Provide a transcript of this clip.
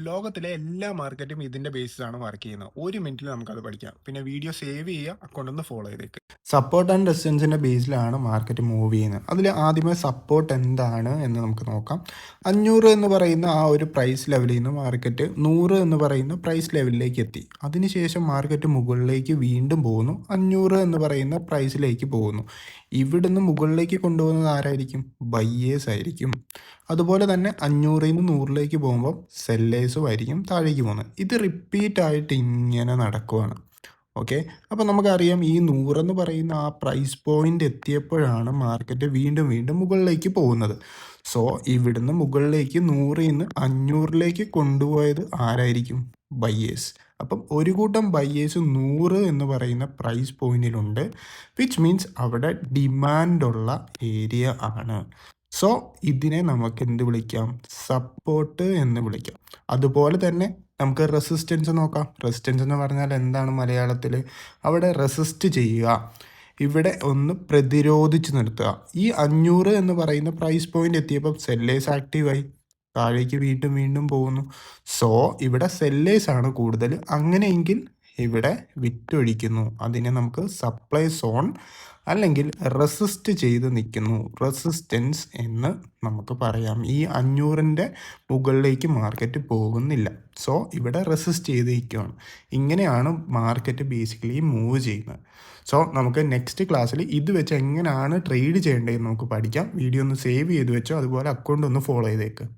ലോകത്തിലെ എല്ലാ മാർക്കറ്റും ഇതിന്റെ ബേസിലാണ് വർക്ക് ചെയ്യുന്നത്. 1 മിനിറ്റിൽ നമുക്കത് പഠിക്കാം. പിന്നെ വീഡിയോ സേവ് ചെയ്യുക, അക്കൗണ്ട് ഒന്ന് ഫോളോ ചെയ്തേക്ക്. സപ്പോർട്ട് ആൻഡ് റെസിസ്റ്റൻസിന്റെ ബേസിലാണ് മാർക്കറ്റ് മൂവ് ചെയ്യുന്നത്. അതിൽ ആദ്യമേ സപ്പോർട്ട് എന്താണ് എന്ന് നമുക്ക് നോക്കാം. 500 എന്ന് പറയുന്ന ആ ഒരു പ്രൈസ് ലെവലിൽ നിന്ന് മാർക്കറ്റ് 100 എന്ന് പറയുന്ന പ്രൈസ് ലെവലിലേക്ക് എത്തി. അതിനുശേഷം മാർക്കറ്റ് മുകളിലേക്ക് വീണ്ടും പോകുന്നു. 500 എന്ന് പറയുന്ന പ്രൈസിലേക്ക് പോകുന്നു. ഇവിടുന്ന് മുകളിലേക്ക് കൊണ്ടുപോകുന്നത് ആരായിരിക്കും? ബയ്യേഴ്സ് ആയിരിക്കും. അതുപോലെ തന്നെ 500ൽ നിന്ന് 100ലേക്ക് പോകുമ്പോൾ സെല്ലേഴ്സും ആയിരിക്കും താഴേക്ക് പോകുന്നത്. ഇത് റിപ്പീറ്റ് ആയിട്ട് ഇങ്ങനെ നടക്കുവാണ്. ഓക്കെ, അപ്പോൾ നമുക്കറിയാം ഈ 100 എന്ന് പറയുന്ന ആ പ്രൈസ് പോയിന്റ് എത്തിയപ്പോഴാണ് മാർക്കറ്റ് വീണ്ടും വീണ്ടും മുകളിലേക്ക് പോകുന്നത്. സോ ഇവിടുന്ന് മുകളിലേക്ക് 100ൽ നിന്ന് 500ലേക്ക് കൊണ്ടുപോയത് ആരായിരിക്കും? ബയ്യേഴ്സ്. അപ്പം ഒരു കൂട്ടം ബയ്യേഴ്സ് 100 എന്ന് പറയുന്ന പ്രൈസ് പോയിന്റിലുണ്ട്, വിച്ച് മീൻസ് അവിടെ ഡിമാൻഡുള്ള ഏരിയ ആണ്. സോ ഇതിനെ നമുക്ക് എന്ത് വിളിക്കാം? സപ്പോർട്ട് എന്ന് വിളിക്കാം. അതുപോലെ തന്നെ നമുക്ക് റെസിസ്റ്റൻസ് നോക്കാം. റെസിസ്റ്റൻസ് എന്ന് പറഞ്ഞാൽ എന്താണ് മലയാളത്തിൽ? അവിടെ റെസിസ്റ്റ് ചെയ്യുക, ഇവിടെ ഒന്ന് പ്രതിരോധിച്ച് നിർത്തുക. ഈ 500 എന്ന് പറയുന്ന പ്രൈസ് പോയിന്റ് എത്തിയപ്പോൾ സെല്ലേഴ്സ് ആക്റ്റീവായി, താഴേക്ക് വീണ്ടും വീണ്ടും പോകുന്നു. സോ ഇവിടെ സെല്ലേഴ്സ് ആണ് കൂടുതൽ. അങ്ങനെയെങ്കിൽ ഇവിടെ വിറ്റൊഴിക്കുന്നു. അതിനെ നമുക്ക് സപ്ലൈ സോൺ അല്ലെങ്കിൽ റെസിസ്റ്റ് ചെയ്ത് നിൽക്കുന്നു, റെസിസ്റ്റൻസ് എന്ന് നമുക്ക് പറയാം. ഈ 500ൻ്റെ മുകളിലേക്ക് മാർക്കറ്റ് പോകുന്നില്ല. സോ ഇവിടെ റെസിസ്റ്റ് ചെയ്ത് നിൽക്കുകയാണ്. ഇങ്ങനെയാണ് മാർക്കറ്റ് ബേസിക്കലി മൂവ് ചെയ്യുന്നത്. സോ നമുക്ക് നെക്സ്റ്റ് ക്ലാസ്സിൽ ഇത് വെച്ച് എങ്ങനെയാണ് ട്രേഡ് ചെയ്യേണ്ടതെന്ന് നമുക്ക് പഠിക്കാം. വീഡിയോ ഒന്ന് സേവ് ചെയ്ത് വെച്ചോ, അതുപോലെ അക്കൗണ്ട് ഒന്ന് ഫോളോ ചെയ്തേക്ക്.